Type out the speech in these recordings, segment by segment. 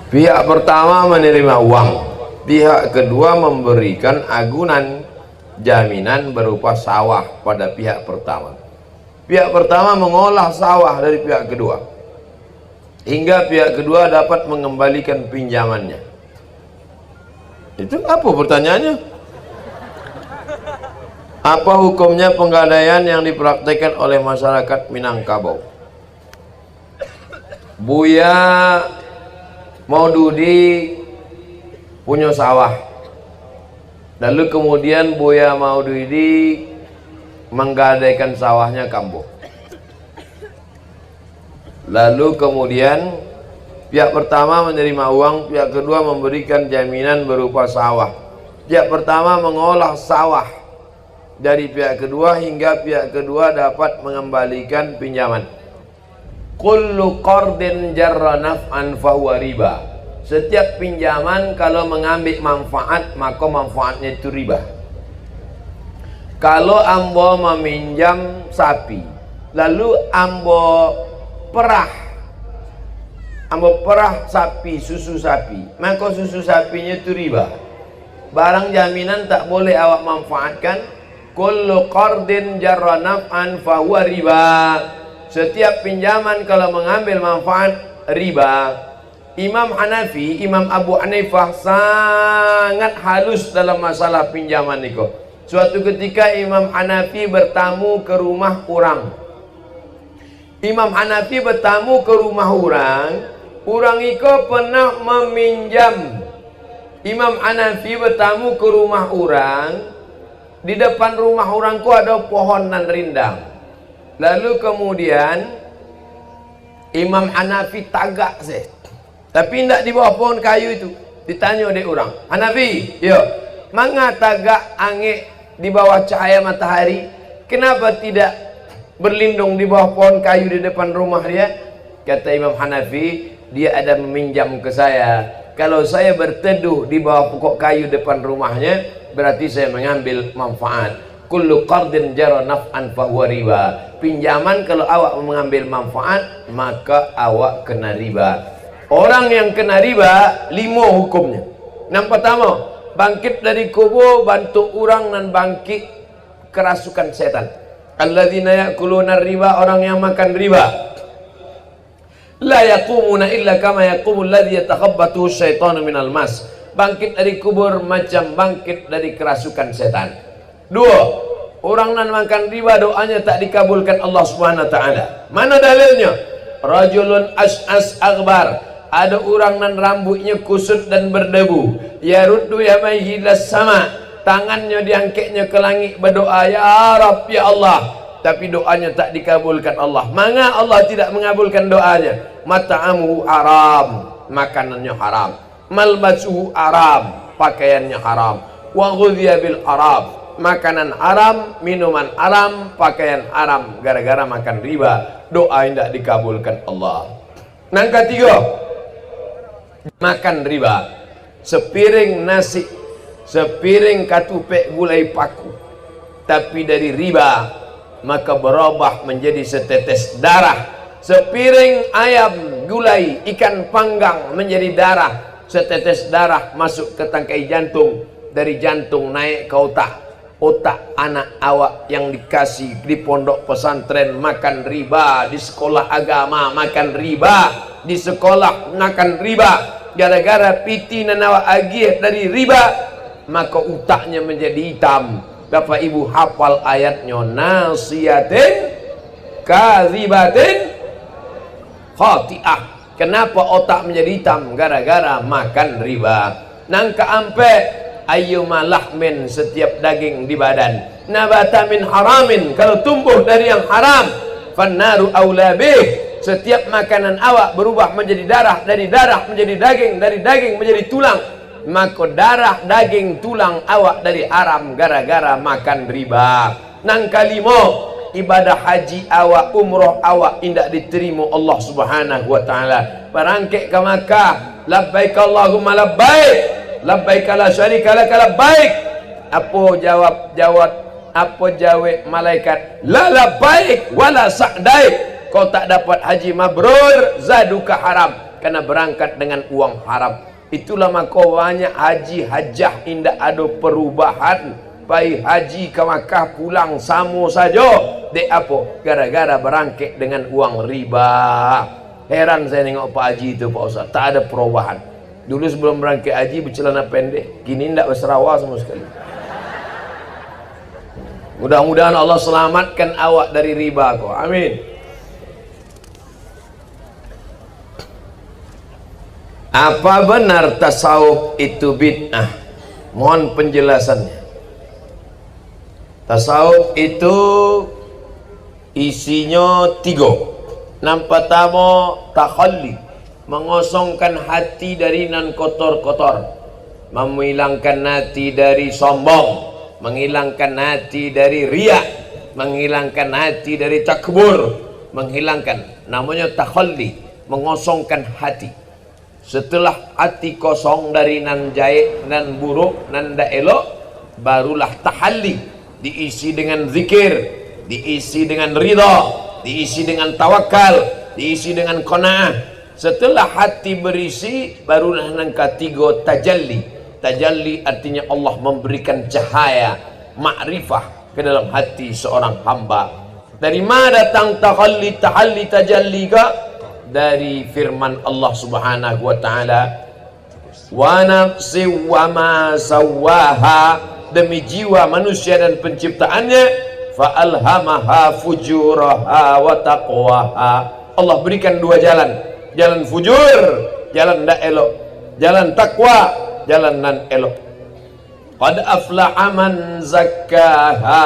Pihak pertama menerima uang, pihak kedua memberikan agunan jaminan berupa sawah pada pihak pertama. Pihak pertama mengolah sawah dari pihak kedua hingga pihak kedua dapat mengembalikan pinjamannya. Itu apa pertanyaannya? Apa hukumnya penggadaian yang dipraktikkan oleh masyarakat Minangkabau? Buya Maududi punya sawah, lalu kemudian Buya Maududi menggadaikan sawahnya kambuh. Lalu kemudian pihak pertama menerima uang, pihak kedua memberikan jaminan berupa sawah. Pihak pertama mengolah sawah dari pihak kedua hingga pihak kedua dapat mengembalikan pinjaman. Kullu qardin jarra naf'an fahuwa riba. Setiap pinjaman kalau mengambil manfaat, maka manfaatnya itu riba. Kalau ambo meminjam sapi, lalu ambo perah sapi, susu sapi, maka susu sapinya itu riba. Barang jaminan tak boleh awak manfaatkan. Kullu qardin jarra naf'an fahuwa riba. Setiap pinjaman kalau mengambil manfaat, riba. Imam Hanafi, Imam Abu Hanifah sangat halus dalam masalah pinjaman itu. Suatu ketika Imam Hanafi bertamu ke rumah orang. Imam Hanafi bertamu ke rumah orang itu pernah meminjam. Imam Hanafi bertamu ke rumah orang, di depan rumah orang itu ada pohonan rindang. Lalu kemudian Imam Hanafi tagak sih, tapi tidak di bawah pohon kayu itu. Ditanya oleh orang, Hanafi, yo, manga tagak angin di bawah cahaya matahari, kenapa tidak berlindung di bawah pohon kayu di depan rumah dia? Kata Imam Hanafi, dia ada meminjam ke saya. Kalau saya berteduh di bawah pokok kayu depan rumahnya, berarti saya mengambil manfaat. Kullu qardin jarra naf'an fahuwa riba. Pinjaman kalau awak mengambil manfaat, maka awak kena riba. Orang yang kena riba, 5 hukumnya. Yang pertama, bangkit dari kubur, bantu orang dan bangkit kerasukan setan. Alladzina ya'kuluna riba, orang yang makan riba. La yaqumuna illa kama yaqumul ladzi yatakhabbathu syaitanu minal mas. Bangkit dari kubur macam bangkit dari kerasukan setan. 2, orang yang makan riba doanya tak dikabulkan Allah Subhanahu wa taala. Mana dalilnya? Rajulun as'as aghbar. Ada orang yang rambutnya kusut dan berdebu. Yaruddu yamaihi las sama. Tangannya diangkatnya ke langit berdoa, ya Rabb, ya Allah. Tapi doanya tak dikabulkan Allah. Maka Allah tidak mengabulkan doanya. Mata'amuhu haram, makanannya haram. Malbasuhu haram, pakaiannya haram. Wa ghudhiya bil haram, makanan haram, minuman haram, pakaian haram, gara-gara makan riba, doa tidak dikabulkan Allah. Yang ketiga, makan riba. Sepiring nasi, sepiring katupek gulai paku, tapi dari riba, maka berubah menjadi setetes darah. Sepiring ayam gulai ikan panggang menjadi darah. Setetes darah masuk ke tangkai jantung, dari jantung naik ke otak. Otak anak awak yang dikasih di pondok pesantren makan riba, di sekolah agama makan riba, di sekolah makan riba, gara-gara pitinan awak agih dari riba, maka otaknya menjadi hitam. Bapak ibu hafal ayatnya, nasiyatin kadzibatin khati'ah. Kenapa otak menjadi hitam? Gara-gara makan riba. Nangka ampe ayyuma lahmin, setiap daging di badan, nabata min haramin, kalau tumbuh dari yang haram, fannaru aula bih, setiap makanan awak berubah menjadi darah, dari darah menjadi daging, dari daging menjadi tulang, maka darah, daging, tulang awak dari haram gara-gara makan riba. Nang kalimo, ibadah haji awak, umroh awak indak diterima Allah Subhanahu wa taala. Barangkek ke Makkah, labbaik Allahumma labbaik, labbaik la syarika lak labbaik. Apa jawab malaikat? La labbaik wala sa'daik. Kau tak dapat haji mabrur, zaduka haram. karena berangkat dengan uang haram. Itulah maka banyak haji hajah indah ada perubahan. Pai haji ke Makkah pulang sama saja. Dek apa? Gara-gara berangkat dengan uang riba. Heran saya tengok Pak Haji itu Pak Ustaz. Tak ada perubahan. Dulu sebelum berangkat haji bercelana pendek. Kini tidak berserawa sama sekali. Mudah-mudahan Allah selamatkan awak dari riba kau. Amin. Apa benar tasawuf itu bid'ah? Mohon penjelasannya. Tasawuf itu isinya 3. Yang pertama takhalli, mengosongkan hati dari nan kotor-kotor, menghilangkan hati dari sombong, menghilangkan hati dari riya, menghilangkan hati dari takbur, menghilangkan, namanya takhalli, mengosongkan hati. Setelah hati kosong dari nan jaik, nan buruk, nan da elok, barulah tahalli, diisi dengan zikir, diisi dengan ridha, diisi dengan tawakal, diisi dengan qanaah. Setelah hati berisi, barulah yang ketiga tajalli. Tajalli artinya Allah memberikan cahaya makrifah ke dalam hati seorang hamba. Dari mana datang tahalli, tahalli, tajalli ka? Dari firman Allah Subhanahu wa taala, wa nafsi wa ma sawaha, demi jiwa manusia dan penciptaannya, fa alhamaha fujuraha wa taqwaha. Allah berikan 2 jalan, jalan fujur, jalan ndak elok, jalan takwa, jalan nan elok. Qad aflaha man zakkaha,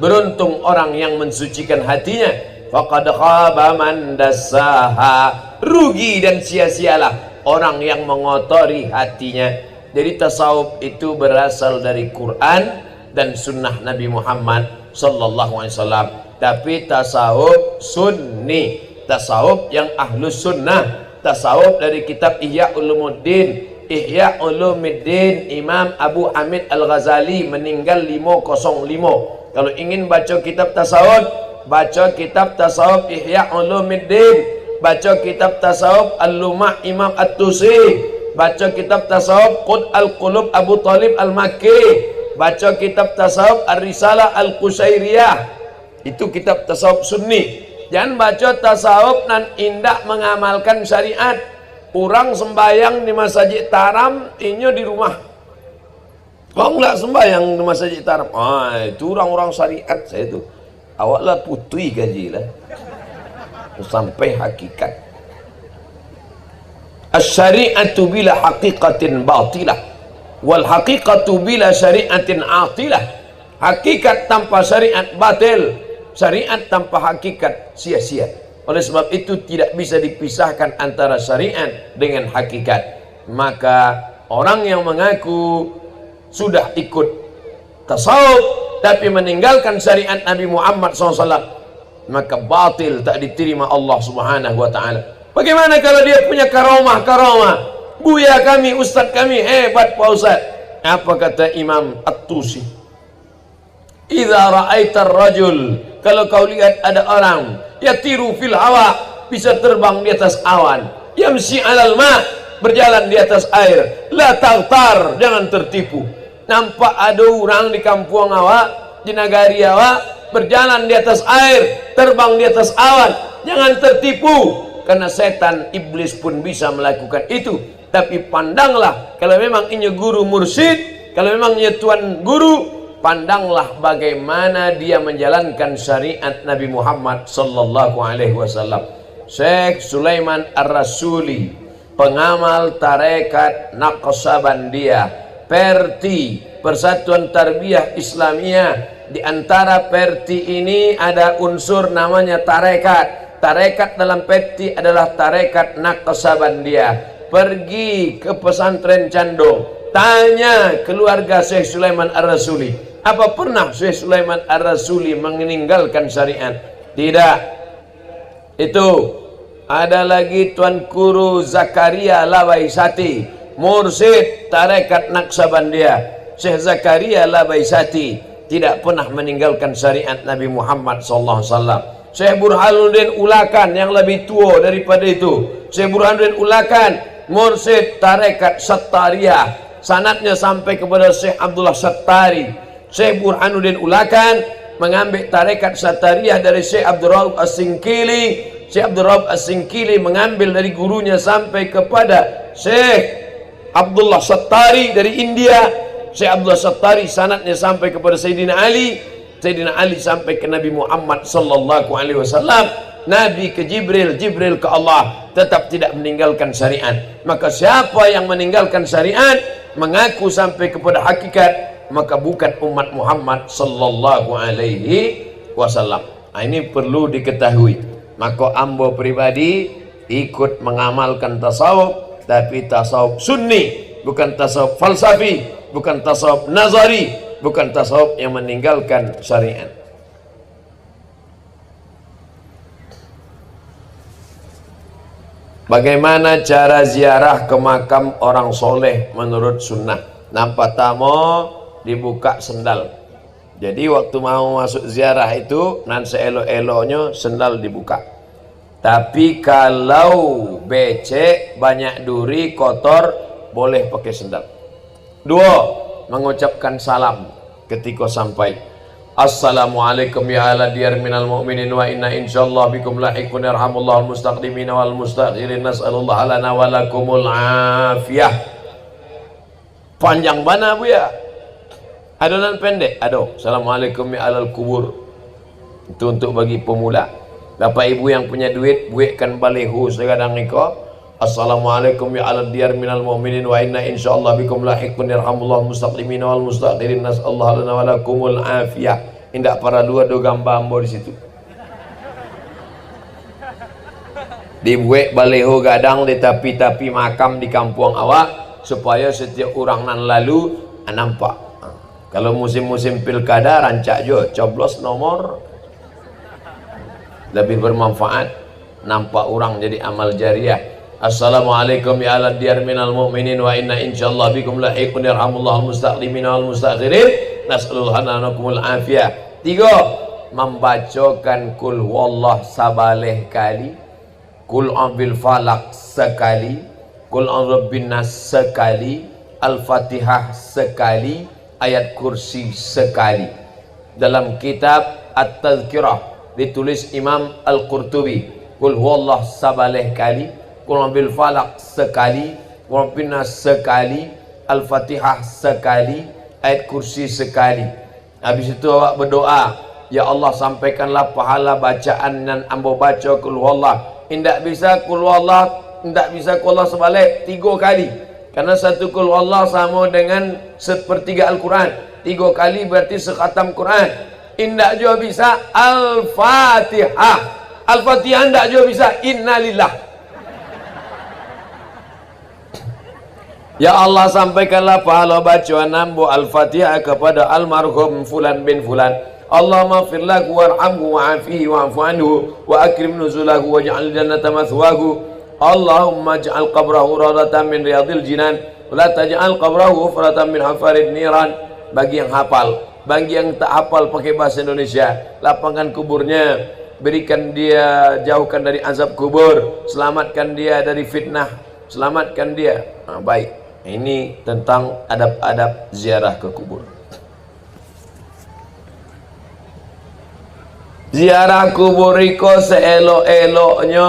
beruntung orang yang mensucikan hatinya. Faqad khaba man dassaha, rugi dan sia-sialah orang yang mengotori hatinya. Jadi tasawuf itu berasal dari Quran dan sunnah Nabi Muhammad sallallahu alaihi wasallam. Tapi tasawuf sunni, tasawuf yang ahlus sunnah, tasawuf dari kitab Ihya Ulumuddin. Ihya Ulumuddin Imam Abu Hamid Al-Ghazali meninggal 505. Kalau ingin baca kitab tasawuf, baca kitab tasawuf Ihya Ulumuddin, baca kitab tasawuf Al-Lumah Imam At-Tusi, baca kitab tasawuf Qud Al-Qulub Abu Talib Al-Makki, baca kitab tasawuf Ar-Risalah Al-Qusairiyah. Itu kitab tasawuf sunni. Jangan baca tasawuf nan indah mengamalkan syariat. Orang sembayang di masjid Taram, inyo di rumah. Kau enggak sembayang di masjid Taram. Itu orang-orang syariat saya itu. Awaklah putui gajilah sampai hakikat. Asy-syari'atu bila haqiqatin batilah wal haqiqatu bila syari'atin atilah. Hakikat tanpa syariat batil, syariat tanpa hakikat sia-sia. Oleh sebab itu tidak bisa dipisahkan antara syariat dengan hakikat. Maka orang yang mengaku sudah ikut tasawuf tapi meninggalkan syariat Nabi Muhammad SAW, maka batil, tak diterima Allah Subhanahu wa ta'ala. Bagaimana kalau dia punya karamah? Buya kami, ustaz kami hebat Pak Ustaz. Apa kata Imam At-Tusi? Idza ra'aitar rajul, kalau kau lihat ada orang yatiru fil hawa, bisa terbang di atas awan, yamsi 'alal ma, berjalan di atas air, la taghtar, jangan tertipu. Nampak ada orang di kampung awak, di nagari awak, berjalan di atas air, terbang di atas awan, jangan tertipu, karena setan iblis pun bisa melakukan itu. Tapi pandanglah, kalau memang ini guru mursyid, kalau memang ini tuan guru, pandanglah bagaimana dia menjalankan syariat Nabi Muhammad sallallahu alaihi wasallam. Syekh Sulaiman Ar-Rasuli, pengamal tarekat Naqsabandiyah, Perti, Persatuan Tarbiyah Islamiyah. Di antara Perti ini ada unsur namanya tarekat. Tarekat dalam Perti adalah tarekat Naqsabandiyah. Pergi ke pesantren Candong, tanya keluarga Syekh Sulaiman Ar-Rasuli, apa pernah Syekh Sulaiman Ar-Rasuli meninggalkan syariat? Tidak. Itu ada lagi Tuan Guru Zakaria Lawaisati, mursyid tarekat Naqsabandiyah. Syekh Zakaria Lawaisati tidak pernah meninggalkan syariat Nabi Muhammad SAW. Syekh Burhanuddin Ulakan yang lebih tua daripada itu. Syekh Burhanuddin Ulakan mursyid tarekat Sattariyah, sanadnya sampai kepada Syekh Abdullah Sattari. Syekh Burhanuddin Ulakan mengambil tarekat Sattariyah dari Syekh Abdul Raub As-Singkili. Syekh Abdul Raub As-Singkili mengambil dari gurunya sampai kepada Syekh Abdullah Sattari dari India. Syekh Abdullah Sattari sanadnya sampai kepada Sayyidina Ali. Sayyidina Ali sampai ke Nabi Muhammad sallallahu alaihi wasallam. Nabi ke Jibril, Jibril ke Allah, tetap tidak meninggalkan syariat. Maka siapa yang meninggalkan syariat, mengaku sampai kepada hakikat, maka bukan umat Muhammad sallallahu alaihi wasallam. Nah, ini perlu diketahui. Maka ambo pribadi ikut mengamalkan tasawuf, tapi tasawuf sunni, bukan tasawuf falsafi, bukan tasawuf nazari, bukan tasawuf yang meninggalkan syariat. Bagaimana cara ziarah ke makam orang soleh menurut sunnah? Nampak tamu dibuka sendal. Jadi waktu mau masuk ziarah itu nan seelok-eloknya sendal dibuka. Tapi kalau becek, banyak duri, kotor, boleh pakai sendal. 2. Mengucapkan salam ketika sampai. Assalamualaikum ya ala diyar minal mu'minin wa inna insyaallah bikum lahiqun yarhamullahu al-mustaqdimin wal mustakhirin nas'alullah lana wa lakumul afiyah. Panjang mana bu ya? Adonan pendek? Aduh. Assalamualaikum ya alal kubur. Itu untuk bagi pemula. Bapak ibu yang punya duit, buatkan balihu sekadang niko. Assalamualaikum ya ala diyar minal mu'minin wa inna insyaallah bikum lahiqun yarhamullahu mustaqdimin wal mustakhirin nas'alullah lana wa lakumul afiyah. Indak para dua do gambar ambo di situ. Dibuat balihu gadang di tapi makam di kampung awak supaya setiap orang nan lalu nampak. Kalau musim-musim pilkada rancak jo coblos nomor lebih bermanfaat, nampak orang jadi amal jariah. Assalamualaikum ya ala diyar minal mu'minin wa inna insyaallah bikum lahiqun yarhamullahu mustaqdimin wal mustakhirin nas'alullah lanakumul afiyah. 3. Membacakan kul huwallah sabaleh kali, kul a'bil falak sekali, kul a'rabbin nas sekali, al-fatihah sekali, ayat kursi sekali. Dalam kitab At-Tazkirah ditulis Imam Al-Qurtubi, kul huwallah sabaleh kali, kul a'bil falak sekali, kul a'rabbin nas sekali, al-fatihah sekali, ayat kursi sekali. Habis itu awak berdoa, ya Allah sampaikanlah pahala bacaan dan ambo baca kul huwallah. Indak bisa kul huwallah, indak bisa kul huwallah sebalik 3 kali. Karena satu kul huwallah sama dengan sepertiga Al-Quran. 3 kali berarti sekhatam Quran. Indak juga bisa Al-Fatihah. Al-Fatihah indak juga bisa Innalillah. Ya Allah sampaikanlah pahala bacaan ambo Al-Fatihah kepada almarhum fulan bin fulan. Allahumma fir lahu warhamhu wa'afihi wa'fu anhu wa akrim nuzulahu waj'al jannata mathwahu. Allahumma ij'al qabrahu rawdatan min riyadil jinan wa la taj'al qabrahu hufratan min hafarid niran. Bagi yang hafal, bagi yang tak hafal pakai bahasa Indonesia, lapangan kuburnya, berikan dia, jauhkan dari azab kubur, selamatkan dia dari fitnah, selamatkan dia. Nah, baik. Ini tentang adab-adab ziarah ke kubur. Ziarah kubur itu seelok-eloknya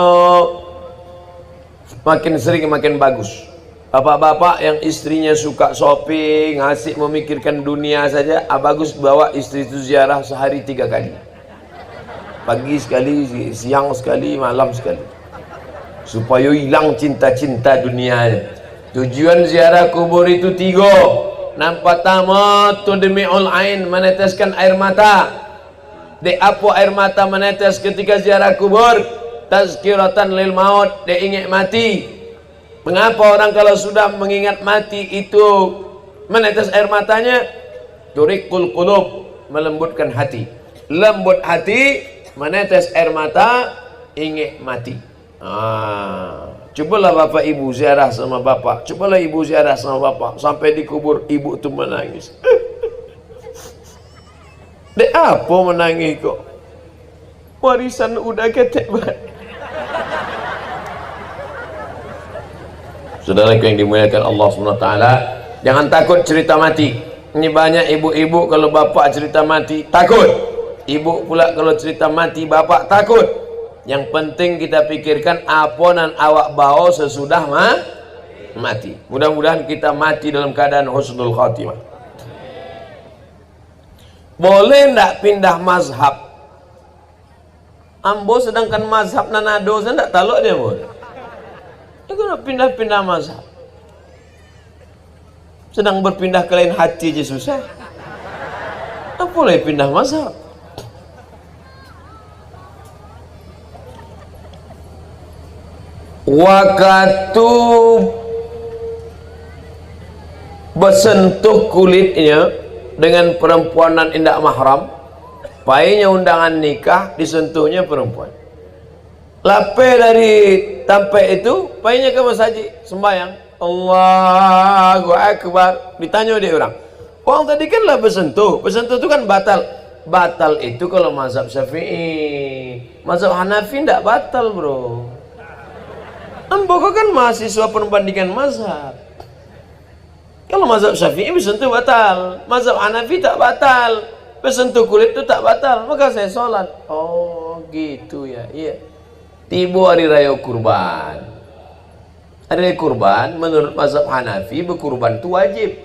makin sering makin bagus. Bapak-bapak yang istrinya suka shopping, asik memikirkan dunia saja, bagus bawa istri itu ziarah sehari 3 kali. Pagi sekali, siang sekali, malam sekali. Supaya hilang cinta-cinta dunianya. Tujuan ziarah kubur itu 3. Nampak tamat tudmi'ul ain, meneteskan air mata. De apa air mata menetes ketika ziarah kubur? Tazkiratan lil maut, de ingat mati. Mengapa orang kalau sudah mengingat mati itu menetes air matanya? Turiqul qulub, melembutkan hati. Lembut hati, menetes air mata, ingat mati. Cobalah bapak ibu ziarah sama bapak, cobalah ibu ziarah sama bapak, sampai di kubur ibu tu menangis. Dek apa menangis kok? warisan udah ketek banget. Saudara yang dimuliakan Allah SWT, jangan takut cerita mati. Ini banyak ibu-ibu kalau bapak cerita mati takut, ibu pula kalau cerita mati bapak takut. Yang penting kita pikirkan apa nan awak bawa sesudah mati. Mudah-mudahan kita mati dalam keadaan husnul khatimah. Boleh ndak pindah mazhab? Ambo sedangkan mazhab nanado saya ndak taluk dia pun. Dia nak pindah-pindah mazhab. Sedang berpindah ke lain hati je susah. Apa boleh pindah mazhab? Waktu bersentuh kulitnya dengan perempuan yang tidak mahram, payahnya undangan nikah, disentuhnya perempuan. Lape dari tampai itu, payahnya ke masjid sembahyang. Allahu Akbar. Ditanya dia orang tadi kan lah bersentuh itu kan batal. Batal itu kalau mazhab Syafi'i. Mazhab Hanafi tidak batal bro. Ambo kan mahasiswa perbandingan mazhab. Kalau mazhab Syafi'i bersentuh batal, mazhab Hanafi tak batal. Bersentuh kulit itu tak batal, maka saya sholat. Oh gitu ya. Iya. Tiba hari raya kurban. Hari kurban menurut mazhab Hanafi berkurban itu wajib.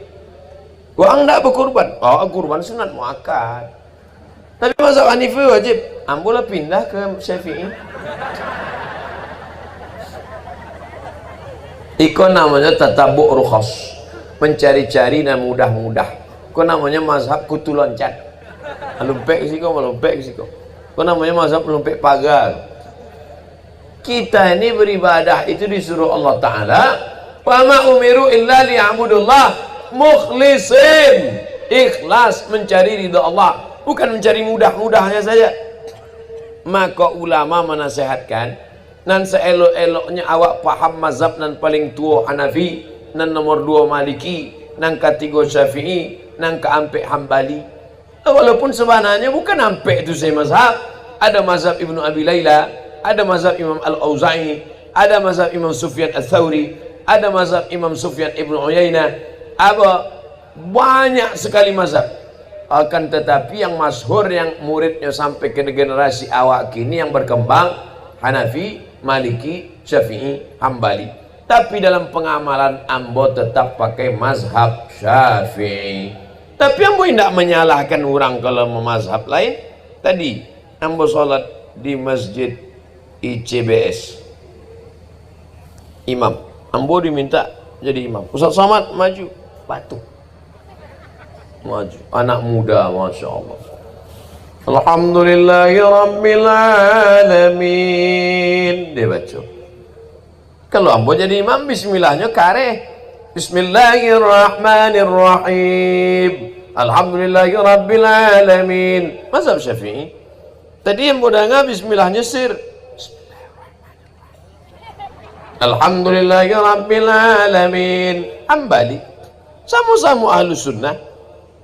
Orang tidak berkurban, kurban sunat muakkad. Tapi mazhab Hanafi wajib. Ambolah pindah ke Syafi'i. Iko namanya tatabuk rukhas, mencari-cari dan mudah-mudah. Iko namanya mazhab kutu loncat. Lumpek sih kau, melumpek sih kau. Iko namanya mazhab lumpek pagar. Kita ini beribadah itu disuruh Allah Ta'ala, wa ma umiru illa liya'budullah mukhlisin, ikhlas mencari ridha Allah, bukan mencari mudah-mudahnya saja. Maka ulama menasihatkan, nan seelok-eloknya awak paham mazhab nan paling tua Hanafi, nan nomor 2 Maliki, nan ketiga Syafi'i, nan keempat Hambali. Walaupun sebenarnya bukan sampai itu saya mazhab. Ada mazhab Ibnu Abi Layla, ada mazhab Imam Al-Auza'i, ada mazhab Imam Sufyan Ats-Tsauri, ada mazhab Imam Sufyan Ibnu Uyainah, banyak sekali mazhab. Akan tetapi yang masyhur, yang muridnya sampai ke generasi awak kini yang berkembang, Hanafi, Maliki, Syafi'i, Hambali. Tapi dalam pengamalan ambo tetap pakai mazhab Syafi'i. Tapi ambo tidak menyalahkan orang kalau mazhab lain. Tadi ambo sholat di masjid ICBS, imam, ambo diminta jadi imam. Ustaz Somad maju, patuh, maju. Anak muda, masya Allah. Alhamdulillahirabbil alamin, dia baca. Kalau ambo jadi imam, bismillahnya kare. Bismillahirrahmanirrahim. Alhamdulillahirabbil alamin. Mazhab Syafi'i. Tadi yang bodanga bismillahnya sir. Alhamdulillahirabbil alamin. Hambali. Sama-sama ahlu sunnah.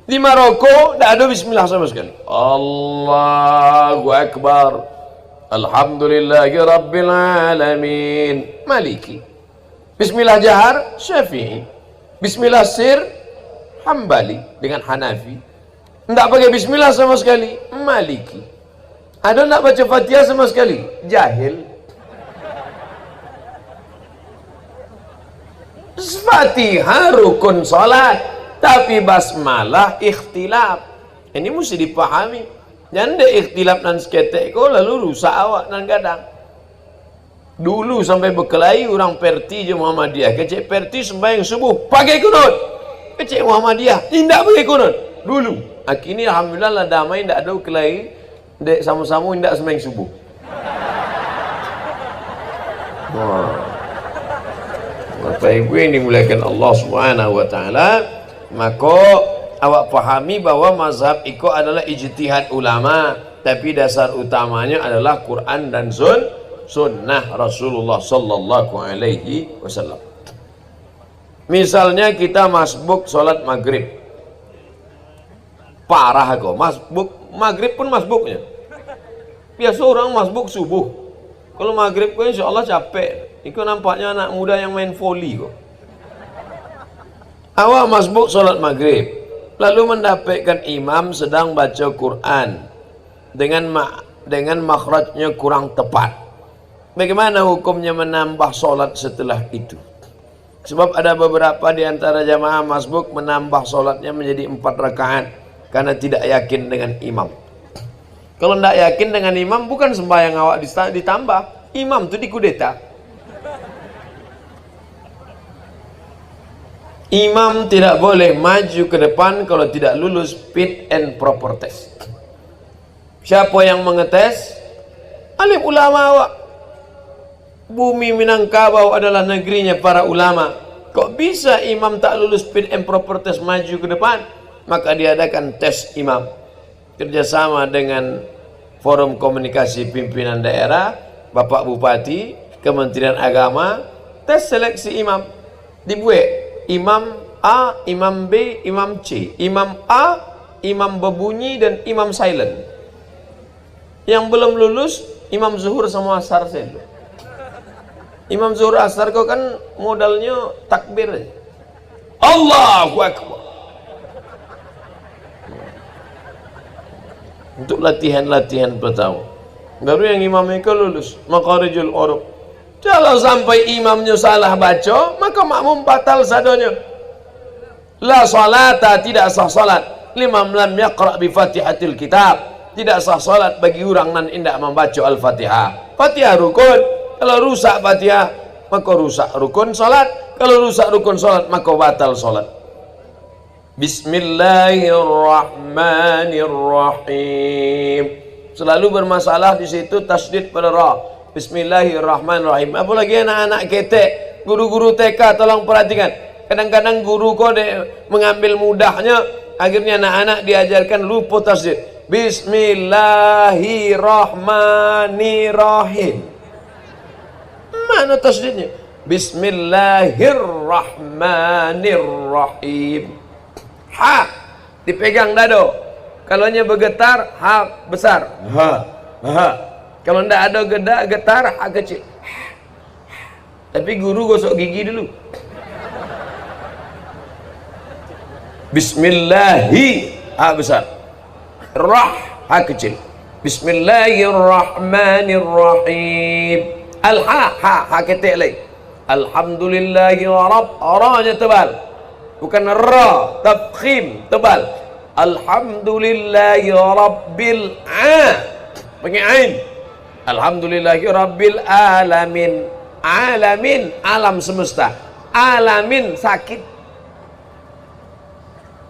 Di Maroko tidak ada bismillah sama sekali. Allahu Akbar. Alhamdulillahirabbil alamin. Maliki. Bismillah jahar Syafi'i. Bismillah sir Hambali dengan Hanafi. Tidak pakai bismillah sama sekali Maliki. Ada nak baca Fatihah sama sekali? Jahil. Fatihah rukun salat, tapi basmalah ikhtilaf. Ini mesti dipahami. Jangan ada ikhtilaf nan seketek kau lalu rusak awak nan gadang. Dulu sampai berkelahi orang Perti je Muhammadiyah. Kecik Perti sembahyang subuh pakai kunut. Kecik Muhammadiyah tidak pakai kunut. Dulu. Akhirnya alhamdulillah lah damai, tidak ada kelahi. Dek sama-sama tidak sembahyang subuh. Wah. Bapak Ibu yang dimuliakan Allah Subhanahu wa taala, maka awak pahami bahwa mazhab itu adalah ijtihad ulama, tapi dasar utamanya adalah Quran dan sunnah Rasulullah sallallahu alaihi wasallam. Misalnya kita masbuk sholat maghrib, parah kok masbuk maghrib pun masbuknya. Biasa orang masbuk subuh. Kalau maghrib kok insya Allah capek. Itu nampaknya anak muda yang main volley kok. Awak masbuk sholat maghrib, lalu mendapatkan imam sedang baca Quran dengan makhrajnya kurang tepat. Bagaimana hukumnya menambah sholat setelah itu? Sebab ada beberapa di antara jamaah masbuk menambah sholatnya menjadi 4 rakaat karena tidak yakin dengan imam. Kalau tidak yakin dengan imam, bukan sembahyang awak ditambah, imam itu dikudeta. Imam tidak boleh maju ke depan kalau tidak lulus fit and proper test. Siapa yang mengetes? Alim ulama awak. Bumi Minangkabau adalah negerinya para ulama. Kok bisa imam tak lulus fit and proper test maju ke depan? Maka diadakan tes imam. Kerjasama dengan Forum Komunikasi Pimpinan Daerah, Bapak Bupati, Kementerian Agama, tes seleksi imam. Dibuat imam A, imam B, imam C. Imam A, imam berbunyi dan imam silent. Yang belum lulus, imam zuhur sama asar saja. Imam zuhur asar kau kan modalnya takbir aja. Allahu Akbar. Untuk latihan-latihan pertama. Baru yang imam mereka lulus Makharijul Huruf. Kalau sampai imamnya salah baca, maka makmum batal sadonya. La salata, tidak sah salat liman lam yaqra bi Fatihatil Kitab. Tidak sah salat bagi orang nan indak membaca Al-Fatihah. Fatihah rukun. Kalau rusak Fatihah, maka rusak rukun salat. Kalau rusak rukun salat, maka batal salat. Bismillahirrahmanirrahim. Selalu bermasalah di situ tasydid pada ra. Bismillahirrahmanirrahim. Apalagi anak-anak ketek, guru-guru TK tolong perhatikan. Kadang-kadang guru kau mengambil mudahnya, akhirnya anak-anak diajarkan lupa tasydid. Bismillahirrahmanirrahim. Mana tasydidnya? Bismillahirrahmanirrahim. Ha dipegang dado. Kalau nya bergetar, ha besar. Ha. Kalau ndak ada getar, ha kecil. Tapi guru gosok gigi dulu. Bismillahi, ha besar. Rah, ha kecil. Bismillahirrahmanirrahim. Ha ketek lagi. Alhamdulillahi rabb, ra-nya tebal. Bukan ra, tafkhim, tebal. Alhamdulillahi rabbil pakai ain. Alhamdulillahi rabbil alamin. Alamin, alam semesta. Alamin, sakit.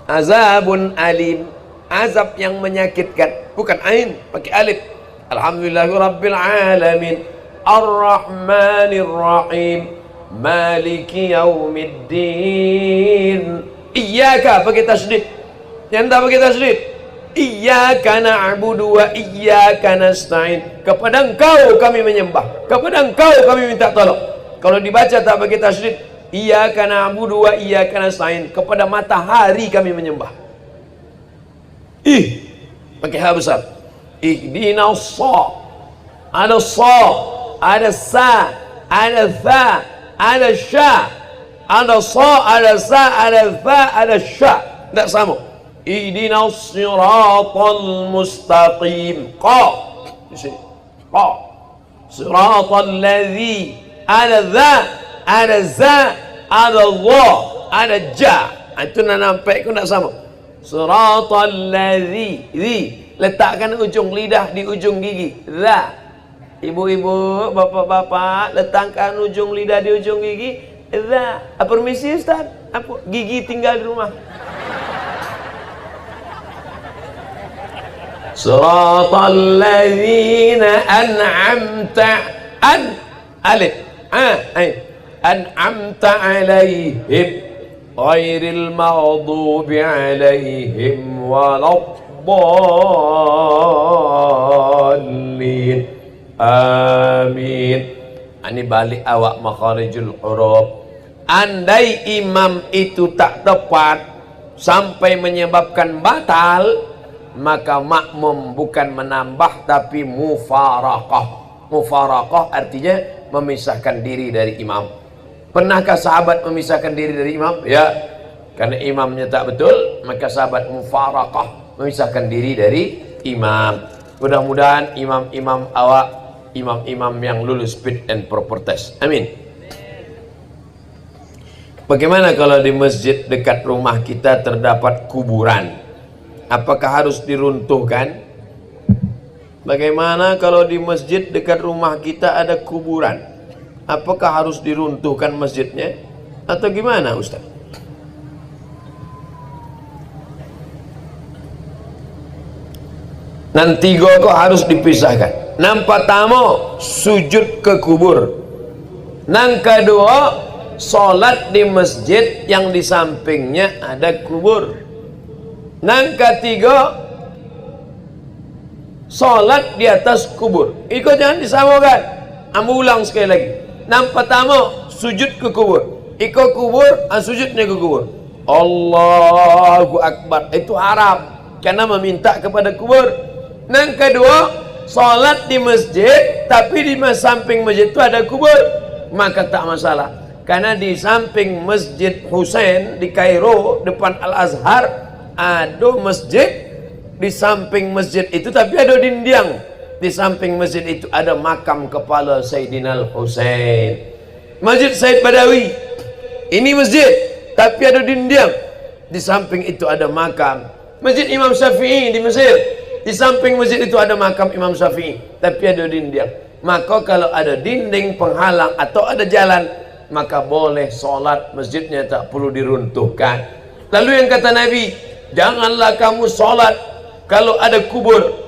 Azabun alim, azab yang menyakitkan. Bukan ain, pakai alif. Alhamdulillahi rabbil alamin. Ar-Rahmanir Rahim. Maliki yaumiddin. Iyyaka pakai tasydid. Yang tak pakai tasydid. Iyyaka na'budu wa iyyaka nasta'in. Kepada Engkau kami menyembah, kepada Engkau kami minta tolong. Kalau dibaca tak pakai tasydid, iyyaka na'budu wa iyyaka nasta'in. Kepada matahari kami menyembah. Pakai ha besar. Ihdinas sa. Ada sa, ada sa, ada tha, ada sya. Ada sa, ada sa, ada tha, ada sya. Tak sama. Ihdinas siratal mustaqim. Qa. Di sini. Qa. Siratal ladzi. Ada dha, ada za, ada dha, ada ja. Itu nak nampak kau tak sama. Siratal ladzi. Letakkan ujung lidah di ujung gigi. Dha. Ibu-ibu, bapak-bapak, letakkan ujung lidah di ujung gigi. Dha. Permisi Ustaz. Apa gigi tinggal di rumah? Siratal ladzina an'amta alif an'amta alaihim ghairil maghdubi alaihim waladdallin. Amin. Ini balik awak makharijul huruf. Andai imam itu tak tepat sampai menyebabkan batal, maka makmum bukan menambah tapi mufaraqah. Mufaraqah artinya memisahkan diri dari imam. Pernahkah sahabat memisahkan diri dari imam? Ya, karena imamnya tak betul, maka sahabat mufaraqah, memisahkan diri dari imam. Mudah-mudahan imam-imam awak, imam-imam yang lulus fit and proper test. Amin. Bagaimana kalau di masjid dekat rumah kita terdapat kuburan? Apakah harus diruntuhkan? Bagaimana kalau di masjid dekat rumah kita ada kuburan? Apakah harus diruntuhkan masjidnya? Atau gimana, Ustaz? Nanti kok harus dipisahkan. Nang pertama sujud ke kubur. Nang kedua solat di masjid yang di sampingnya ada kubur. Nang ketiga solat di atas kubur. Ikut jangan disamakan. Ambil ulang sekali lagi. Nang pertama sujud ke kubur. Ikut kubur, sujudnya ke kubur. Allahu Akbar. Itu haram karena meminta kepada kubur. Nang kedua solat di masjid, tapi di samping masjid itu ada kubur, maka tak masalah. Karena di samping Masjid Hussein di Kairo depan Al-Azhar ada masjid. Di samping masjid itu tapi ada dinding. Di samping masjid itu ada makam kepala Sayyidina Al-Husain. Masjid Said Badawi. Ini masjid tapi ada dinding. Di samping itu ada makam. Masjid Imam Syafi'i di Mesir. Di samping masjid itu ada makam Imam Syafi'i tapi ada dinding. Maka kalau ada dinding penghalang atau ada jalan, maka boleh solat, masjidnya tak perlu diruntuhkan. Lalu yang kata Nabi, janganlah kamu solat kalau ada kubur.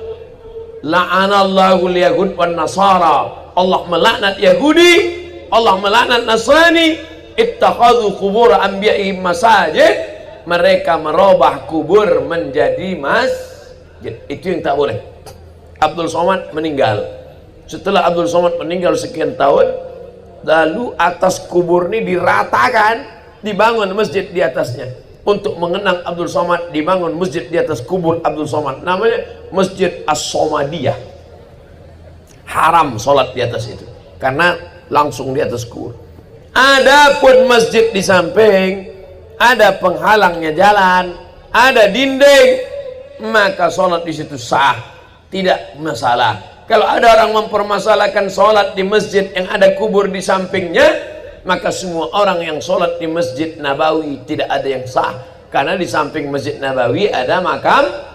La'anallahu al-yahud wan nasara. Allah melaknat Yahudi, Allah melaknat Nasrani. Ittakhadhu qubur anbiya'ihim masajid. Mereka merubah kubur menjadi masjid. Itu yang tak boleh. Abdul Somad meninggal. Setelah Abdul Somad meninggal sekian tahun, lalu atas kubur ini diratakan, dibangun masjid di atasnya. Untuk mengenang Abdul Somad dibangun masjid di atas kubur Abdul Somad, namanya Masjid As-Somadiyah. Haram solat di atas itu karena langsung di atas kubur. Adapun masjid di samping ada penghalangnya jalan, ada dinding, maka solat di situ sah, tidak masalah. Kalau ada orang mempermasalahkan solat di masjid yang ada kubur di sampingnya, maka semua orang yang sholat di Masjid Nabawi tidak ada yang sah, karena di samping Masjid Nabawi ada makam.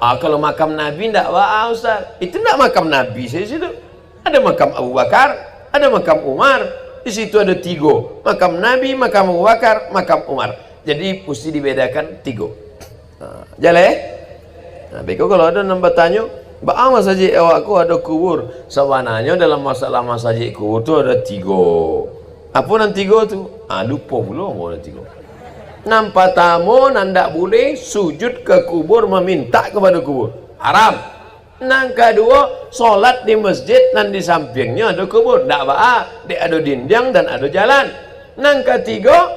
Kalau makam Nabi tidak, wah Ustaz, itu tidak makam Nabi. Di situ ada makam Abu Bakar, ada makam Umar. Di situ ada 3, makam Nabi, makam Abu Bakar, makam Umar. Jadi mesti dibedakan 3. Jalan. Tapi kalau ada nambah tanya, bagaimana masjid awakku ada kubur? Sebenarnya dalam masalah masjid kubur itu ada 3. Apa nanti go tu? Lupa pula mau nanti go. Nampak tamu nandak boleh sujud ke kubur meminta kepada kubur. Haram. Nang kedua, solat di masjid dan di sampingnya ada kubur. Tak apa, dia ada dinding dan ada jalan. Nang ketiga,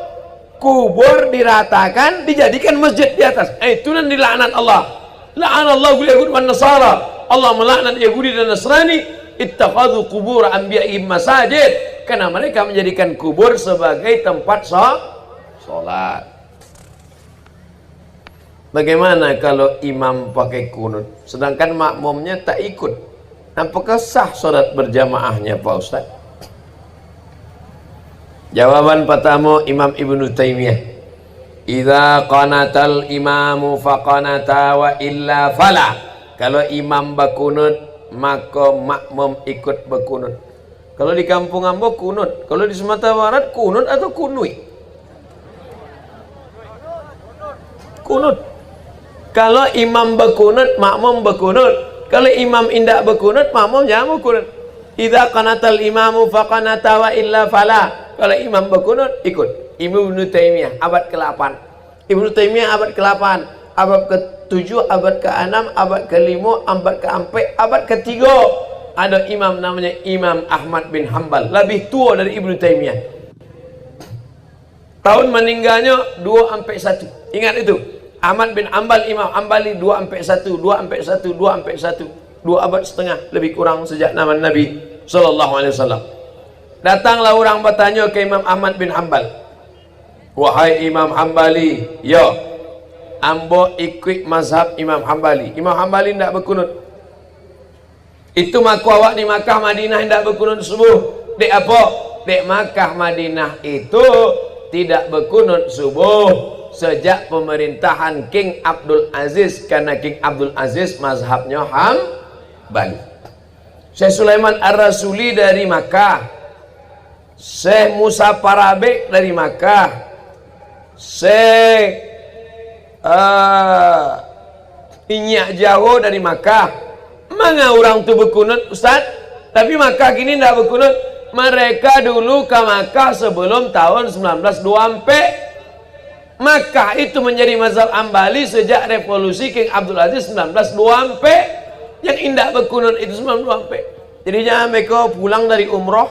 kubur diratakan, dijadikan masjid di atas. Itu nan dilaknat Allah. La'anallahu al-yahud wan nasara. Allah melaknat Yahudi dan Nasrani. Ittakhadhu qubur anbiya'ihim masajid. Karena mereka menjadikan kubur sebagai tempat sholat. Bagaimana kalau imam pakai kunut, sedangkan makmumnya tak ikut? Apakah sah sholat berjamaahnya Pak Ustaz? Jawaban pertama Imam Ibnu Taimiyah. Idza qanatal imamu faqanata wa illa fala. Kalau imam berkunut, maka makmum ikut berkunut. Kalau di kampung Ambo kunut, kalau di Sumatera Barat kunut atau kunui? Kunut. Kalau imam berkunut, makmum berkunut. Kalau imam indak berkunut, makmum jangan berkunut. Idza qanatal imamu faqanata wa illa fala. Kalau imam berkunut, ikut. Ibnu Taimiyah abad ke-8. Ibnu Taimiyah abad ke-8, abad ke-7, abad ke-6, abad ke-5, abad ke-4, abad ke-3. Ada imam namanya Imam Ahmad bin Hanbal, lebih tua dari Ibnu Taimiyah. Tahun meninggalnya 2 sampai 1. Ingat itu. Ahmad bin Ambal, Imam Ambali 2 sampai 1, 2 sampai 1, 2 sampai 1, 2 abad setengah lebih kurang sejak zaman Nabi sallallahu alaihi wasallam. Datanglah orang bertanya ke Imam Ahmad bin Ambal, wahai Imam Ambali, ya ambo ikut mazhab Imam Ambali. Imam Ambali tidak berkunut. Itu maku awak di Makkah Madinah tidak berkunut subuh. Dek apa? Dek Makkah Madinah itu tidak berkunut subuh sejak pemerintahan King Abdul Aziz, karena King Abdul Aziz mazhabnya Hambali. Syekh Sulaiman Ar-Rasuli dari Makkah, Syekh Musa Parabek dari Makkah, Syekh Inyak Jawa dari Makkah. Mana orang tu berkunut Ustaz? Tapi Makkah kini tidak berkunut. Mereka dulu ke Makkah sebelum tahun 1924. Makkah itu menjadi mazhab Hambali sejak revolusi King Abdul Aziz 1924. Yang indah berkunut itu 1924. Jadi jangan mereka pulang dari umroh,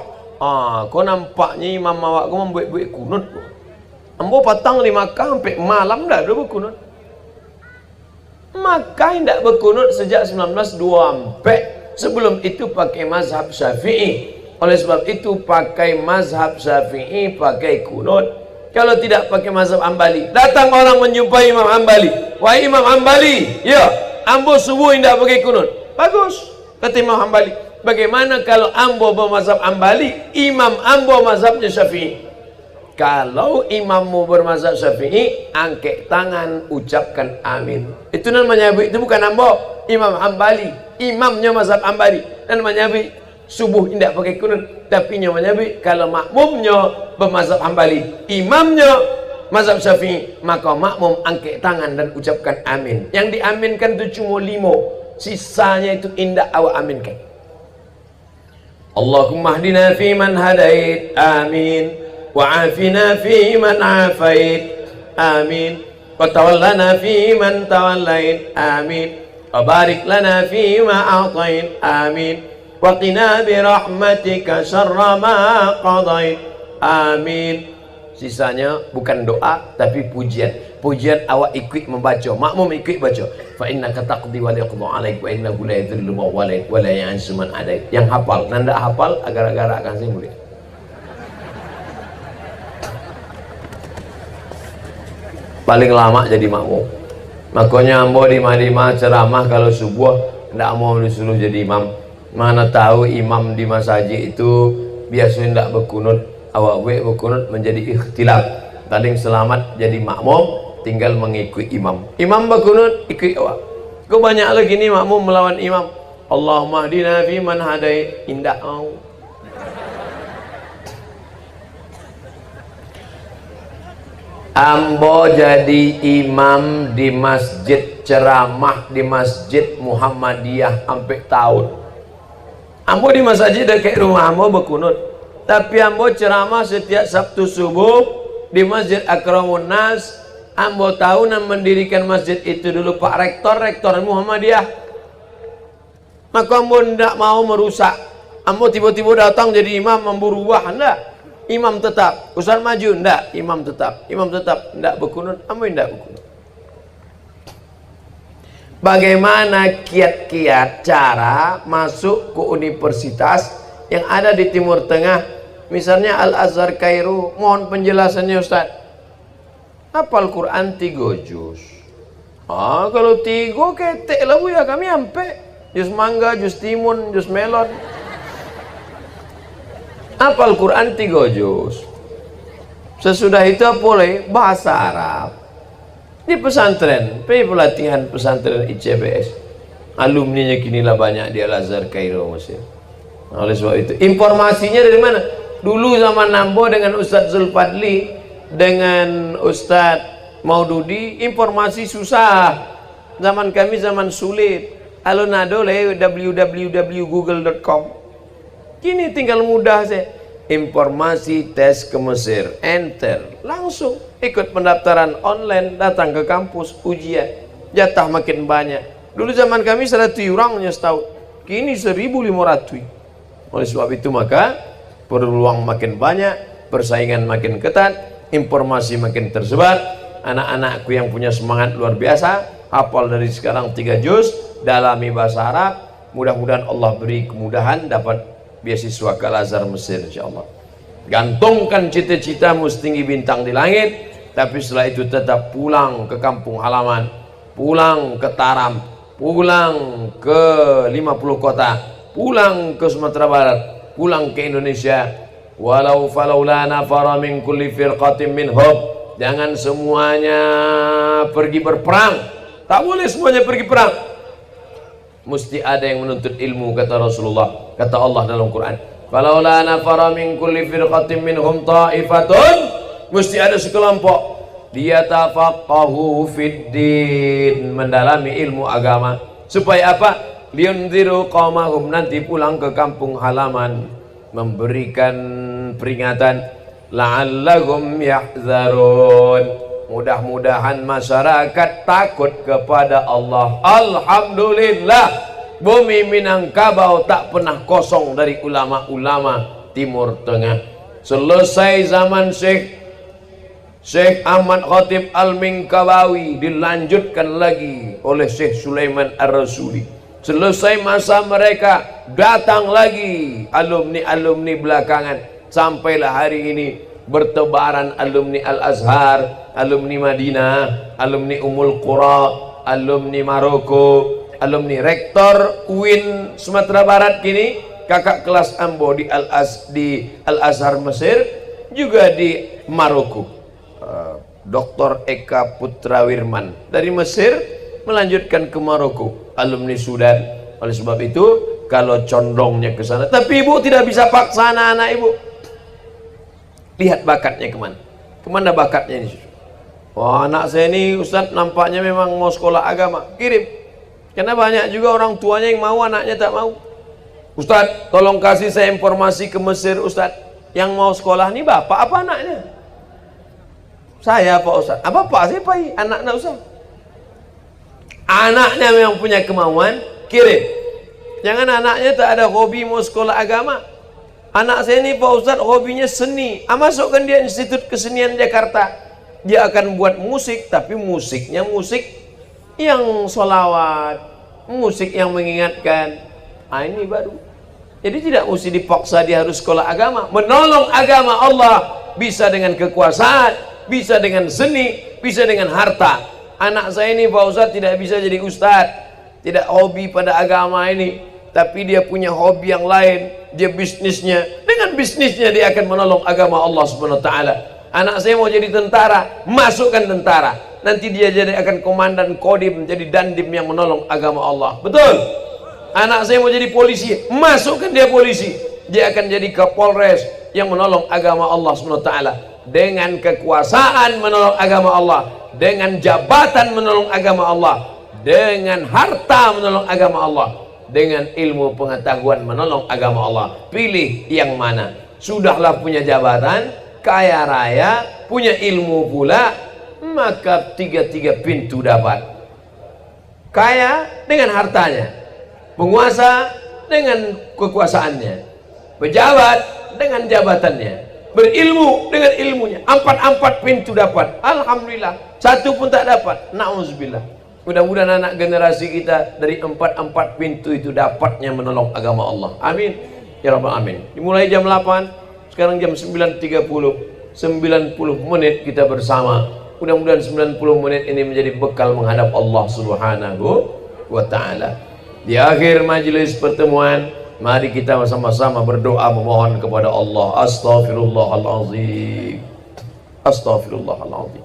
kau nampaknya imam awak kau membuat-buat kunut. Ambo patang di Makkah sampai malam dah berkunut. Makkah tidak berkunut sejak 1924. Sebelum itu pakai mazhab Syafi'i. Oleh sebab itu pakai mazhab Syafi'i, pakai kunut. Kalau tidak pakai mazhab Hambali, datang orang menjumpai Imam Hambali, wahai Imam Hambali, ya ambo subuh tidak pakai kunut. Bagus, kata Imam Hambali. Bagaimana kalau ambo bermazhab Hambali, imam ambo mazhabnya Syafi'i? Kalau imammu bermazhab Syafi'i, angkat tangan, ucapkan amin. Itu namanya itu bukan ambo, Imam Hambali, imamnya mazhab Hambali. Dan namanya subuh tidak pakai kunut. Tapi namanya kalau makmumnya bermazhab Hambali, imamnya mazhab Syafi'i, maka makmum angkat tangan dan ucapkan amin. Yang diaminkan itu cuma 5, sisanya itu indah awak aminkan. Allahumma hdina fi man hadait, amin. وعافنا في من عافيت آمين وتولنا في من توليت آمين وبارك لنا فيما أعطيت آمين وقنا برحمتك شر ما قضيت آمين. Sisanya bukan doa tapi pujian. Pujian awak ikut membaca, makmum ikut baca. Fa innaka taqdi wa la yuqda alaik wa innahu la yadhillu man walait wa la ya'izzu man adait. Yang hafal, nanda hafal agar-agar akan saya mulia. Paling lama jadi makmum. Makanya ambo di Madinah ceramah kalau subuh tidak mau disuruh jadi imam. Mana tahu imam di masjid itu biasanya tidak berkunut, awak berkunut menjadi ikhtilaf. Paling selamat jadi makmum, tinggal mengikuti imam. Imam berkunut ikut awak. Kau banyak lagi ni makmum melawan imam. Allahumma hdina fi man hadait, indah mau. Ambo jadi imam di masjid, ceramah di masjid Muhammadiyah sampai tahun. Ambo di masjid dekat rumah ambo berkunut. Tapi ambo ceramah setiap Sabtu subuh di Masjid Akramun Nas. Ambo tahu nak mendirikan masjid itu dulu Pak Rektor Muhammadiyah. Maka ambo tidak mau merusak. Ambo tiba-tiba datang jadi imam memburu wah, enggak. Imam tetap, Ustaz maju, enggak, imam tetap, enggak berkunut, ambo enggak berkunut. Bagaimana kiat-kiat cara masuk ke universitas yang ada di Timur Tengah, misalnya Al-Azhar Kairo, mohon penjelasannya Ustaz. Hafal Quran 3 juz. Kalau 3 ketek lah bu ya, kami sampai juz mangga, juz timun, juz melon. Hafal Quran 3 juz. Sesudah itu boleh bahasa Arab. Di pesantren, pelatihan pesantren ICBS. Alumninya kinilah banyak di Al-Azhar Kairo Mesir. Oleh sebab itu, informasinya dari mana? Dulu zaman Nambo dengan Ustadz Zulfadli, dengan Ustadz Maududi, informasi susah. Zaman kami zaman sulit. Alunado www.google.com. Kini tinggal mudah saja. Informasi tes ke Mesir, enter, langsung ikut pendaftaran online, datang ke kampus, ujian, jatah makin banyak. Dulu zaman kami 100 orangnya setahun, kini 1.500. Oleh sebab itu maka peluang makin banyak, persaingan makin ketat, informasi makin tersebar. anak-anakku yang punya semangat luar biasa, hafal dari sekarang 3 juz, dalami bahasa Arab, mudah-mudahan Allah beri kemudahan dapat beasiswa ke Al-Azhar Mesir insyaallah. Gantungkan cita-citamu setinggi bintang di langit, tapi setelah itu tetap pulang ke kampung halaman, pulang ke Taram, pulang ke 50 kota, pulang ke Sumatera Barat, pulang ke Indonesia. Walau falaula nafara min kulli firqatin minhum, jangan semuanya pergi berperang, tak boleh semuanya pergi perang, mesti ada yang menuntut ilmu, kata Rasulullah, kata Allah dalam Quran, falaula nafara min kulli firqatin minhum ta'ifatun, mesti ada sekelompok dia tafaqahu fid din, mendalami ilmu agama, supaya apa? Liunziru qaumahum, nanti pulang ke kampung halaman memberikan peringatan, la'allahum yahzarun, mudah-mudahan masyarakat takut kepada Allah. Alhamdulillah, bumi Minangkabau tak pernah kosong dari ulama-ulama Timur Tengah. Selesai zaman Syekh Ahmad Khatib Al-Minkabawi, dilanjutkan lagi oleh Syekh Sulaiman Ar-Rasuli. Selesai masa mereka, datang lagi alumni-alumni belakangan, sampailah hari ini bertebaran alumni Al-Azhar, alumni Madinah, alumni Ummul Qura, alumni Maroko, alumni rektor UIN Sumatera Barat kini, kakak kelas Ambo di Al-Azhar Mesir, juga di Maroko. Dr. Eka Putrawirman dari Mesir melanjutkan ke Maroko, alumni Sudan. Oleh sebab itu, kalau condongnya ke sana, tapi ibu tidak bisa paksa anak-anak ibu. Lihat bakatnya kemana, kemana bakatnya ini. Wah, anak saya ini Ustadz nampaknya memang mau sekolah agama, kirim. Karena banyak juga orang tuanya yang mau, anaknya tak mau. Ustadz, tolong kasih saya informasi ke Mesir Ustadz, yang mau sekolah ini bapak apa anaknya? Saya Pak Ustadz. Apa Pak? Saya Pak, anak Ustadz. Anaknya memang punya kemauan, kirim. Jangan anaknya tak ada hobi mau sekolah agama. Anak saya ini Pak Ustadz hobinya seni, masukkan dia Institut Kesenian Jakarta. Dia akan buat musik, tapi musiknya musik yang sholawat, musik yang mengingatkan. Ini baru. Jadi tidak mesti dipaksa dia harus sekolah agama. Menolong agama Allah bisa dengan kekuasaan, bisa dengan seni, bisa dengan harta. Anak saya ini Pak Ustadz tidak bisa jadi ustadz, tidak hobi pada agama ini, tapi dia punya hobi yang lain, dia bisnisnya, dengan bisnisnya dia akan menolong agama Allah Subhanahu wa taala. Anak saya mau jadi tentara, masukkan tentara, nanti dia jadi akan komandan kodim, jadi dandim yang menolong agama Allah. Betul? Anak saya mau jadi polisi, masukkan dia polisi, dia akan jadi Kapolres yang menolong agama Allah Subhanahu wa taala. Dengan kekuasaan menolong agama Allah, dengan jabatan menolong agama Allah, dengan harta menolong agama Allah, dengan ilmu pengetahuan menolong agama Allah. Pilih yang mana. Sudahlah punya jabatan, kaya raya, punya ilmu pula, maka tiga-tiga pintu dapat. Kaya dengan hartanya, penguasa dengan kekuasaannya, pejabat dengan jabatannya, berilmu dengan ilmunya. Empat pintu dapat. Alhamdulillah, satu pun tak dapat, na'udzubillah. Mudah-mudahan anak generasi kita dari empat pintu itu dapatnya menolong agama Allah. Amin ya rabbal alamin. Dimulai jam 8, sekarang jam 9.30, 90 menit kita bersama. Mudah-mudahan 90 menit ini menjadi bekal menghadap Allah Subhanahu wa taala. Di akhir majelis pertemuan, mari kita sama-sama berdoa memohon kepada Allah. Astaghfirullahaladzim. Astaghfirullahaladzim.